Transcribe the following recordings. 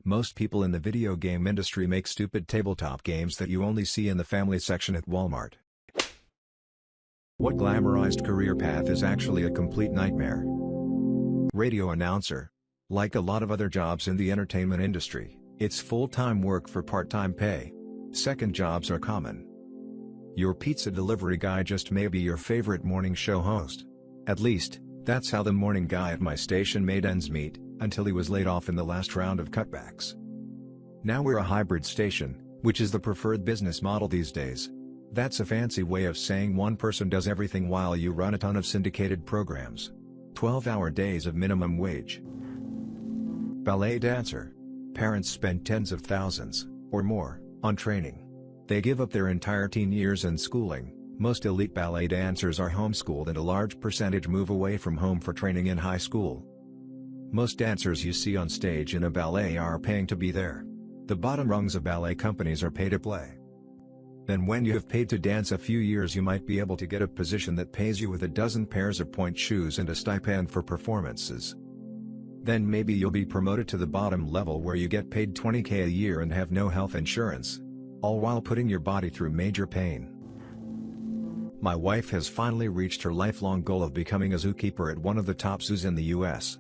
Most people in the video game industry make stupid tabletop games that you only see in the family section at Walmart. What glamorized career path is actually a complete nightmare? Radio announcer. Like a lot of other jobs in the entertainment industry, it's full-time work for part-time pay. Second jobs are common. Your pizza delivery guy just may be your favorite morning show host. At least, that's how the morning guy at my station made ends meet, until he was laid off in the last round of cutbacks. Now we're a hybrid station, which is the preferred business model these days. That's a fancy way of saying one person does everything while you run a ton of syndicated programs. 12-hour days of minimum wage. Ballet dancer. Parents spend tens of thousands, or more, on training. They give up their entire teen years and schooling. Most elite ballet dancers are homeschooled and a large percentage move away from home for training in high school. Most dancers you see on stage in a ballet are paying to be there. The bottom rungs of ballet companies are pay to play. Then when you have paid to dance a few years, you might be able to get a position that pays you with a dozen pairs of point shoes and a stipend for performances. Then maybe you'll be promoted to the bottom level where you get paid $20K a year and have no health insurance. All while putting your body through major pain. My wife has finally reached her lifelong goal of becoming a zookeeper at one of the top zoos in the US.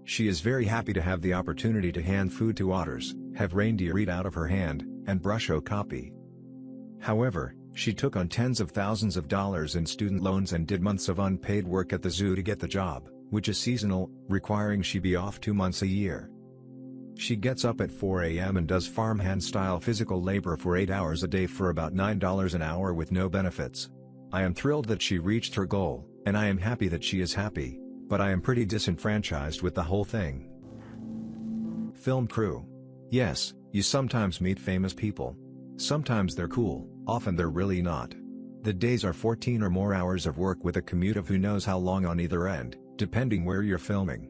She is very happy to have the opportunity to hand food to otters, have reindeer eat out of her hand, and brush okapi. However, she took on tens of thousands of dollars in student loans and did months of unpaid work at the zoo to get the job, which is seasonal, requiring she be off 2 months a year. She gets up at 4 a.m. and does farmhand-style physical labor for 8 hours a day for about $9 an hour with no benefits. I am thrilled that she reached her goal, and I am happy that she is happy, but I am pretty disenfranchised with the whole thing. Film crew. Yes, you sometimes meet famous people. Sometimes they're cool, often they're really not. The days are 14 or more hours of work with a commute of who knows how long on either end, depending where you're filming.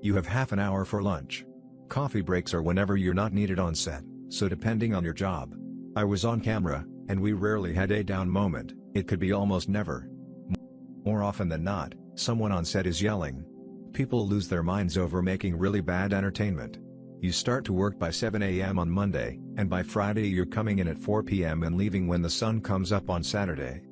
You have half an hour for lunch. Coffee breaks are whenever you're not needed on set, so depending on your job. I was on camera, and we rarely had a down moment. It could be almost never. More often than not, someone on set is yelling. People lose their minds over making really bad entertainment. You start to work by 7 a.m. on Monday, and by Friday you're coming in at 4 p.m. and leaving when the sun comes up on Saturday.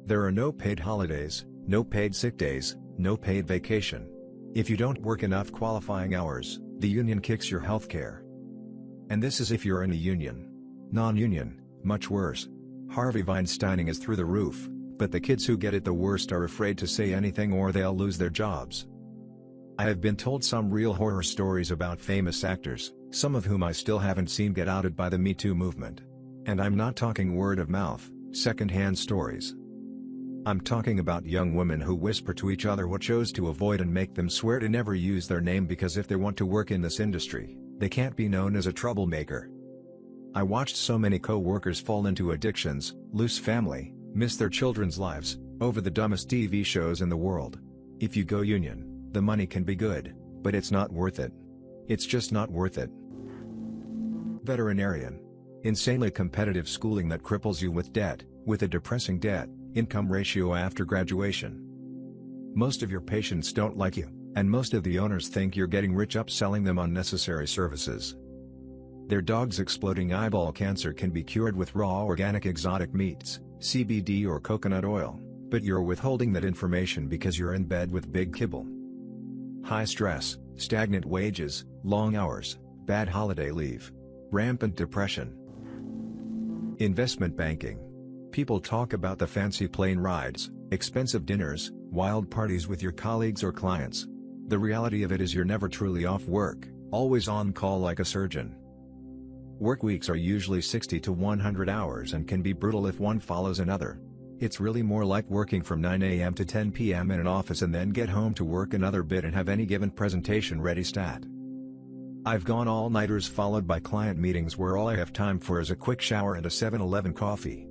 There are no paid holidays, no paid sick days, no paid vacation. If you don't work enough qualifying hours, the union kicks your health care. And this is if you're in a union. Non-union, much worse. Harvey Weinsteining is through the roof, but the kids who get it the worst are afraid to say anything or they'll lose their jobs. I have been told some real horror stories about famous actors, some of whom I still haven't seen get outed by the Me Too movement. And I'm not talking word of mouth, second-hand stories. I'm talking about young women who whisper to each other what shows to avoid and make them swear to never use their name because if they want to work in this industry, they can't be known as a troublemaker. I watched so many co-workers fall into addictions, lose family, miss their children's lives, over the dumbest TV shows in the world. If you go union, the money can be good, but it's not worth it. It's just not worth it. Veterinarian. Insanely competitive schooling that cripples you with debt, with a depressing debt-income ratio after graduation. Most of your patients don't like you, and most of the owners think you're getting rich upselling them unnecessary services. Their dog's exploding eyeball cancer can be cured with raw organic exotic meats, CBD or coconut oil, but you're withholding that information because you're in bed with Big Kibble. High stress, stagnant wages, long hours, bad holiday leave. Rampant depression. Investment banking. People talk about the fancy plane rides, expensive dinners, wild parties with your colleagues or clients. The reality of it is you're never truly off work, always on call like a surgeon. Work weeks are usually 60 to 100 hours and can be brutal if one follows another. It's really more like working from 9 a.m. to 10 p.m. in an office and then get home to work another bit and have any given presentation ready stat. I've gone all-nighters followed by client meetings where all I have time for is a quick shower and a 7-Eleven coffee.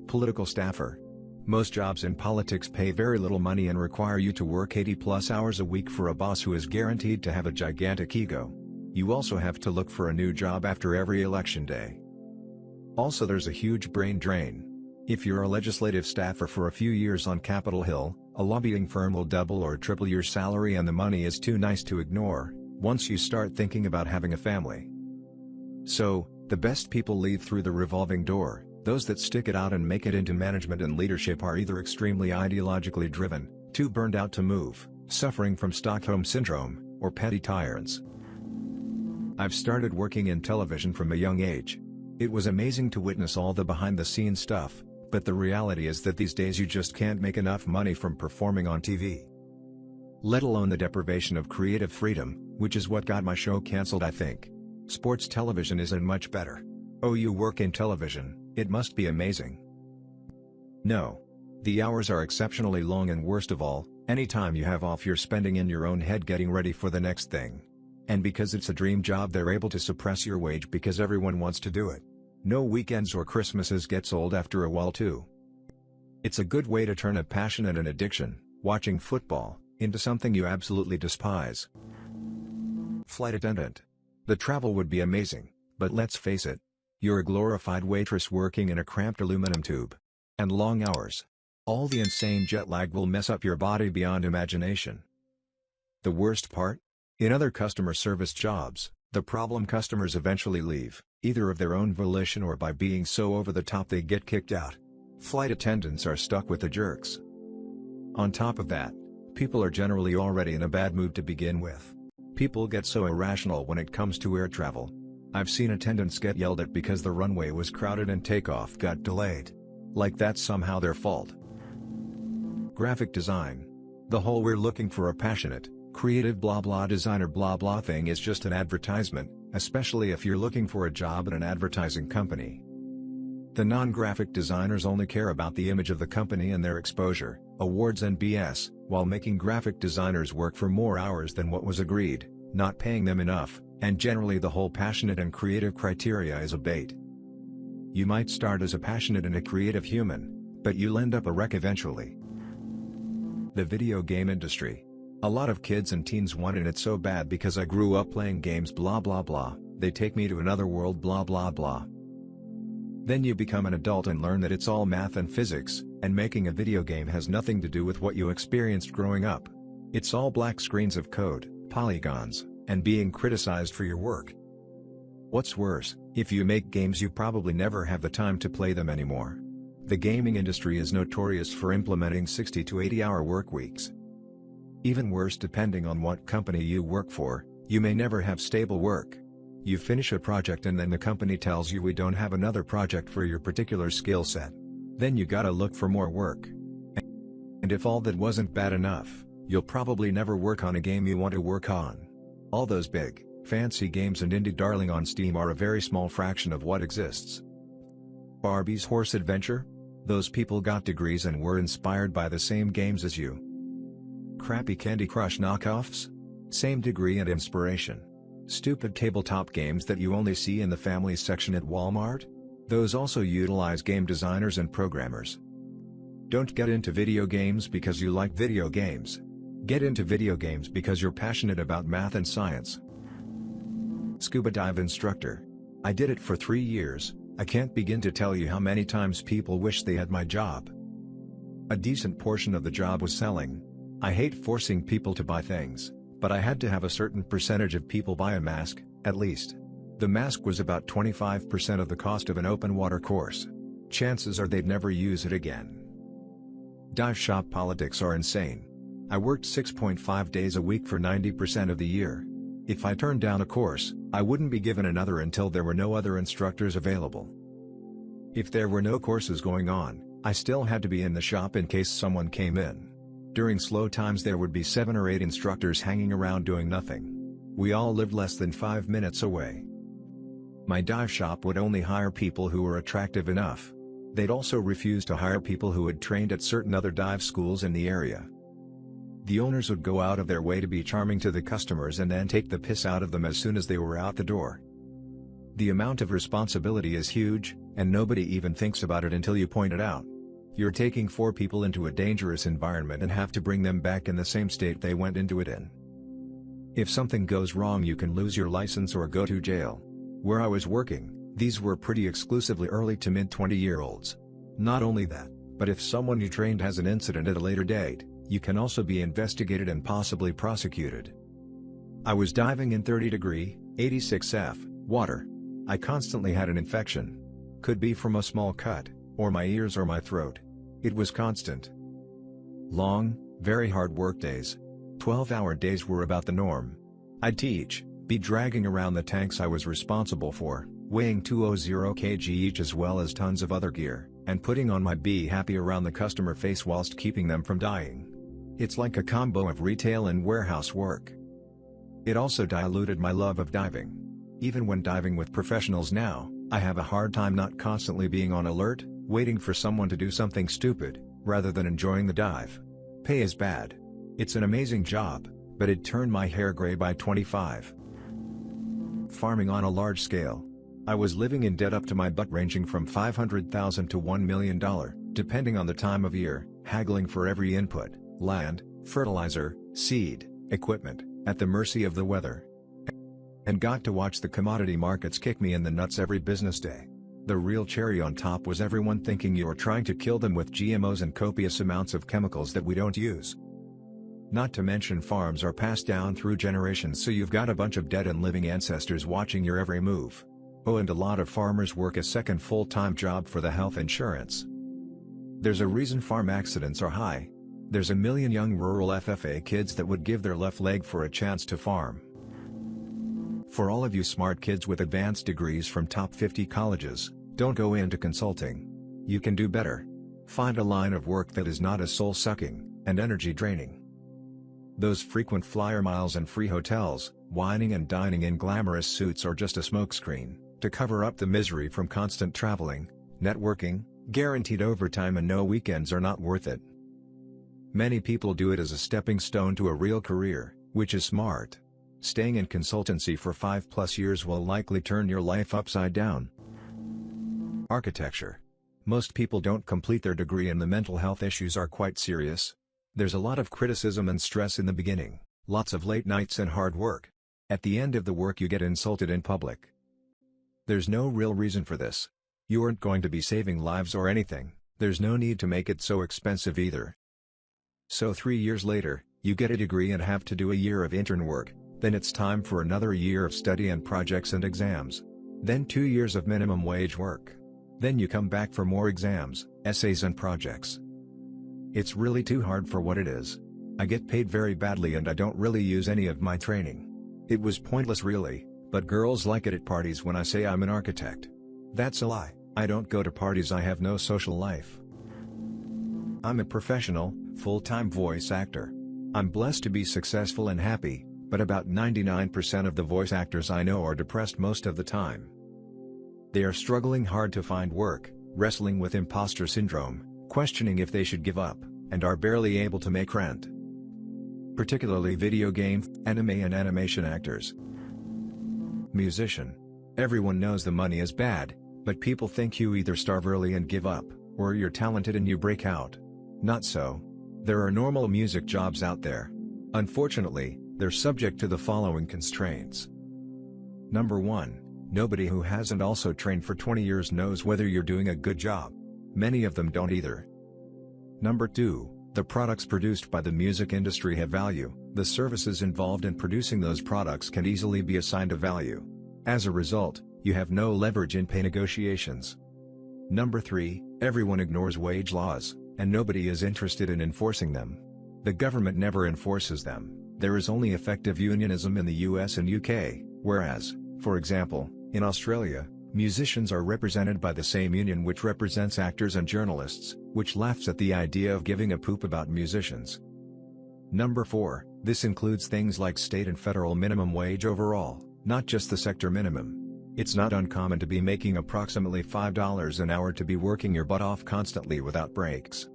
Political staffer. Most jobs in politics pay very little money and require you to work 80+ hours a week for a boss who is guaranteed to have a gigantic ego. You also have to look for a new job after every election day. Also, there's a huge brain drain. If you're a legislative staffer for a few years on Capitol Hill, a lobbying firm will double or triple your salary and the money is too nice to ignore. once you start thinking about having a family. So, the best people leave through the revolving door. Those that stick it out and make it into management and leadership are either extremely ideologically driven, too burned out to move, suffering from Stockholm Syndrome, or petty tyrants. I've started working in television from a young age. It was amazing to witness all the behind-the-scenes stuff, but the reality is that these days you just can't make enough money from performing on TV. Let alone the deprivation of creative freedom, which is what got my show cancelled, I think. Sports television isn't much better. Oh, you work in television, it must be amazing. No. The hours are exceptionally long, and worst of all, any time you have off you're spending in your own head getting ready for the next thing. And because it's a dream job, they're able to suppress your wage because everyone wants to do it. No weekends or Christmases gets old after a while too. It's a good way to turn a passion and an addiction, watching football, into something you absolutely despise. Flight attendant. The travel would be amazing, but let's face it. You're a glorified waitress working in a cramped aluminum tube. And long hours. All the insane jet lag will mess up your body beyond imagination. The worst part? In other customer service jobs, the problem customers eventually leave, either of their own volition or by being so over the top they get kicked out. Flight attendants are stuck with the jerks. On top of that, people are generally already in a bad mood to begin with. People get so irrational when it comes to air travel. I've seen attendants get yelled at because the runway was crowded and takeoff got delayed. Like that's somehow their fault. Graphic design. The whole "we're looking for a passionate, creative blah blah designer blah blah" thing is just an advertisement, especially if you're looking for a job at an advertising company. The non-graphic designers only care about the image of the company and their exposure, awards and BS, while making graphic designers work for more hours than what was agreed, not paying them enough, and generally the whole passionate and creative criteria is a bait. You might start as a passionate and a creative human, but you'll end up a wreck eventually. The video game industry. A lot of kids and teens wanted it so bad because I grew up playing games blah blah blah, they take me to another world blah blah blah. Then you become an adult and learn that it's all math and physics, and making a video game has nothing to do with what you experienced growing up. It's all black screens of code, polygons, and being criticized for your work. What's worse, if you make games you probably never have the time to play them anymore. The gaming industry is notorious for implementing 60 to 80-hour work weeks. Even worse, depending on what company you work for, you may never have stable work. You finish a project and then the company tells you we don't have another project for your particular skill set. Then you gotta look for more work. And if all that wasn't bad enough, you'll probably never work on a game you want to work on. All those big, fancy games and indie darling on Steam are a very small fraction of what exists. Barbie's Horse Adventure? Those people got degrees and were inspired by the same games as you. Crappy Candy Crush knockoffs? Same degree and inspiration. Stupid tabletop games that you only see in the families section at Walmart? Those also utilize game designers and programmers. Don't get into video games because you like video games. Get into video games because you're passionate about math and science. Scuba dive instructor. I did it for 3 years. I can't begin to tell you how many times people wish they had my job. A decent portion of the job was selling. I hate forcing people to buy things, but I had to have a certain percentage of people buy a mask, at least. The mask was about 25% of the cost of an open water course. Chances are they'd never use it again. Dive shop politics are insane. I worked 6.5 days a week for 90% of the year. If I turned down a course, I wouldn't be given another until there were no other instructors available. If there were no courses going on, I still had to be in the shop in case someone came in. During slow times there would be 7 or 8 instructors hanging around doing nothing. We all lived less than 5 minutes away. My dive shop would only hire people who were attractive enough. They'd also refuse to hire people who had trained at certain other dive schools in the area. The owners would go out of their way to be charming to the customers and then take the piss out of them as soon as they were out the door. The amount of responsibility is huge, and nobody even thinks about it until you point it out. You're taking 4 people into a dangerous environment and have to bring them back in the same state they went into it in. If something goes wrong you can lose your license or go to jail. Where I was working, these were pretty exclusively early to mid-20-year-olds. Not only that, but if someone you trained has an incident at a later date, you can also be investigated and possibly prosecuted. I was diving in 30°, 86°F, water. I constantly had an infection. Could be from a small cut, or my ears or my throat. It was constant. Long, very hard work days. 12-hour days were about the norm. I'd be dragging around the tanks I was responsible for, weighing 200 kg each as well as tons of other gear, and putting on my Be Happy around the customer face whilst keeping them from dying. It's like a combo of retail and warehouse work. It also diluted my love of diving. Even when diving with professionals now, I have a hard time not constantly being on alert, waiting for someone to do something stupid, rather than enjoying the dive. Pay is bad. It's an amazing job, but it turned my hair gray by 25. Farming on a large scale. I was living in debt up to my butt, ranging from $500,000 to $1 million, depending on the time of year, haggling for every input, land, fertilizer, seed, equipment, at the mercy of the weather. And got to watch the commodity markets kick me in the nuts every business day. The real cherry on top was everyone thinking you're trying to kill them with GMOs and copious amounts of chemicals that we don't use. Not to mention farms are passed down through generations, so you've got a bunch of dead and living ancestors watching your every move. Oh, and a lot of farmers work a second full-time job for the health insurance. There's a reason farm accidents are high. There's a million young rural FFA kids that would give their left leg for a chance to farm. For all of you smart kids with advanced degrees from top 50 colleges, don't go into consulting. You can do better. Find a line of work that is not as soul-sucking and energy-draining. Those frequent flyer miles and free hotels, whining and dining in glamorous suits are just a smokescreen to cover up the misery from constant traveling, networking, guaranteed overtime, and no weekends are not worth it. Many people do it as a stepping stone to a real career, which is smart. Staying in consultancy for 5+ years will likely turn your life upside down. Architecture. Most people don't complete their degree and the mental health issues are quite serious. There's a lot of criticism and stress in the beginning, lots of late nights and hard work. At the end of the work you get insulted in public. There's no real reason for this. You aren't going to be saving lives or anything, there's no need to make it so expensive either. So 3 years later, you get a degree and have to do a year of intern work. Then it's time for another year of study and projects and exams. Then 2 years of minimum wage work. Then you come back for more exams, essays and projects. It's really too hard for what it is. I get paid very badly and I don't really use any of my training. It was pointless really, but girls like it at parties when I say I'm an architect. That's a lie, I don't go to parties, I have no social life. I'm a professional, full-time voice actor. I'm blessed to be successful and happy. But about 99% of the voice actors I know are depressed most of the time. They are struggling hard to find work, wrestling with imposter syndrome, questioning if they should give up, and are barely able to make rent. Particularly video game, anime and animation actors. Musician. Everyone knows the money is bad, but people think you either starve early and give up, or you're talented and you break out. Not so. There are normal music jobs out there. Unfortunately, they're subject to the following constraints. Number 1, nobody who hasn't also trained for 20 years knows whether you're doing a good job. Many of them don't either. Number 2, the products produced by the music industry have value, the services involved in producing those products can easily be assigned a value. As a result, you have no leverage in pay negotiations. Number 3, everyone ignores wage laws, and nobody is interested in enforcing them. The government never enforces them. There is only effective unionism in the US and UK, whereas, for example, in Australia, musicians are represented by the same union which represents actors and journalists, which laughs at the idea of giving a poop about musicians. Number 4, this includes things like state and federal minimum wage overall, not just the sector minimum. It's not uncommon to be making approximately $5 an hour to be working your butt off constantly without breaks.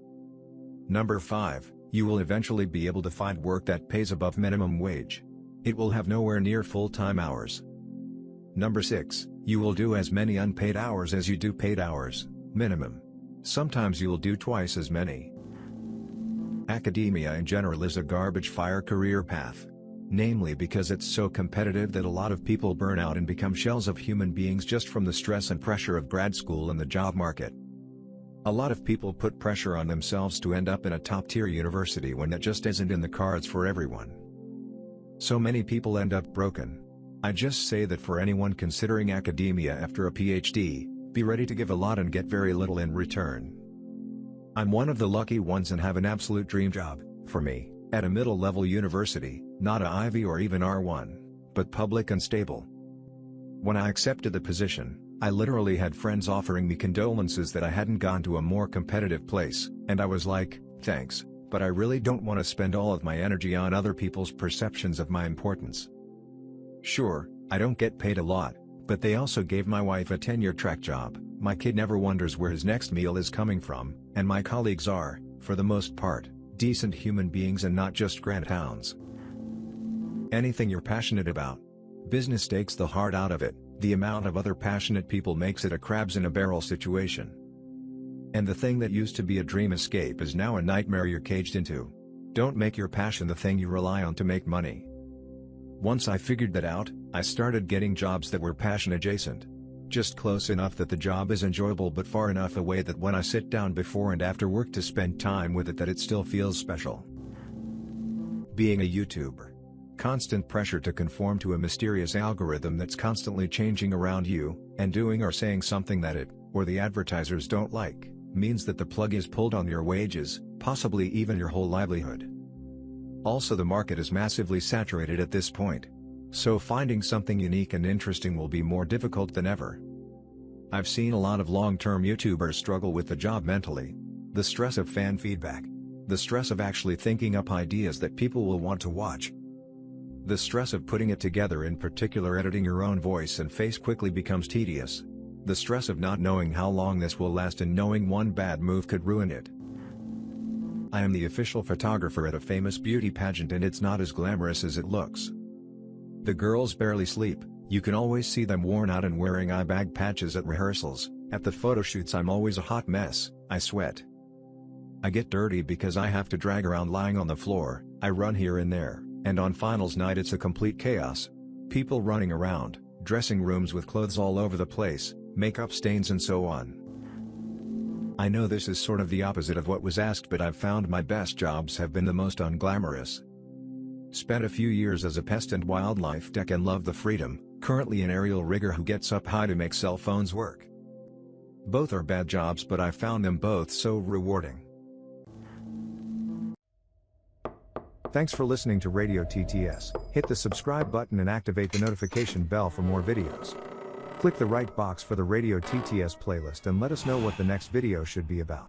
Number 5, you will eventually be able to find work that pays above minimum wage. It will have nowhere near full-time hours. Number 6, you will do as many unpaid hours as you do paid hours, minimum. Sometimes you will do twice as many. Academia in general is a garbage fire career path. Namely because it's so competitive that a lot of people burn out and become shells of human beings just from the stress and pressure of grad school and the job market. A lot of people put pressure on themselves to end up in a top-tier university when that just isn't in the cards for everyone. So many people end up broken. I just say that for anyone considering academia after a PhD, be ready to give a lot and get very little in return. I'm one of the lucky ones and have an absolute dream job, for me, at a middle-level university, not a Ivy or even R1, but public and stable. When I accepted the position, I literally had friends offering me condolences that I hadn't gone to a more competitive place, and I was like, thanks, but I really don't want to spend all of my energy on other people's perceptions of my importance. Sure, I don't get paid a lot, but they also gave my wife a tenure-track job, my kid never wonders where his next meal is coming from, and my colleagues are, for the most part, decent human beings and not just grandhounds. Anything you're passionate about. Business takes the heart out of it, the amount of other passionate people makes it a crabs-in-a-barrel situation. And the thing that used to be a dream escape is now a nightmare you're caged into. Don't make your passion the thing you rely on to make money. Once I figured that out, I started getting jobs that were passion adjacent. Just close enough that the job is enjoyable but far enough away that when I sit down before and after work to spend time with it that it still feels special. Being a YouTuber. Constant pressure to conform to a mysterious algorithm that's constantly changing around you, and doing or saying something that it, or the advertisers don't like, means that the plug is pulled on your wages, possibly even your whole livelihood. Also, the market is massively saturated at this point. So finding something unique and interesting will be more difficult than ever. I've seen a lot of long-term YouTubers struggle with the job mentally. The stress of fan feedback. The stress of actually thinking up ideas that people will want to watch. The stress of putting it together, in particular editing your own voice and face, quickly becomes tedious. The stress of not knowing how long this will last and knowing one bad move could ruin it. I am the official photographer at a famous beauty pageant and it's not as glamorous as it looks. The girls barely sleep, you can always see them worn out and wearing eye bag patches at rehearsals. At the photo shoots I'm always a hot mess, I sweat. I get dirty because I have to drag around lying on the floor, I run here and there, and on finals night it's a complete chaos. People running around, dressing rooms with clothes all over the place, makeup stains and so on. I know this is sort of the opposite of what was asked, but I've found my best jobs have been the most unglamorous. Spent a few years as a pest and wildlife tech and love the freedom, currently an aerial rigger who gets up high to make cell phones work. Both are bad jobs, but I found them both so rewarding. Thanks for listening to Radio TTS. Hit the subscribe button and activate the notification bell for more videos. Click the right box for the Radio TTS playlist and let us know what the next video should be about.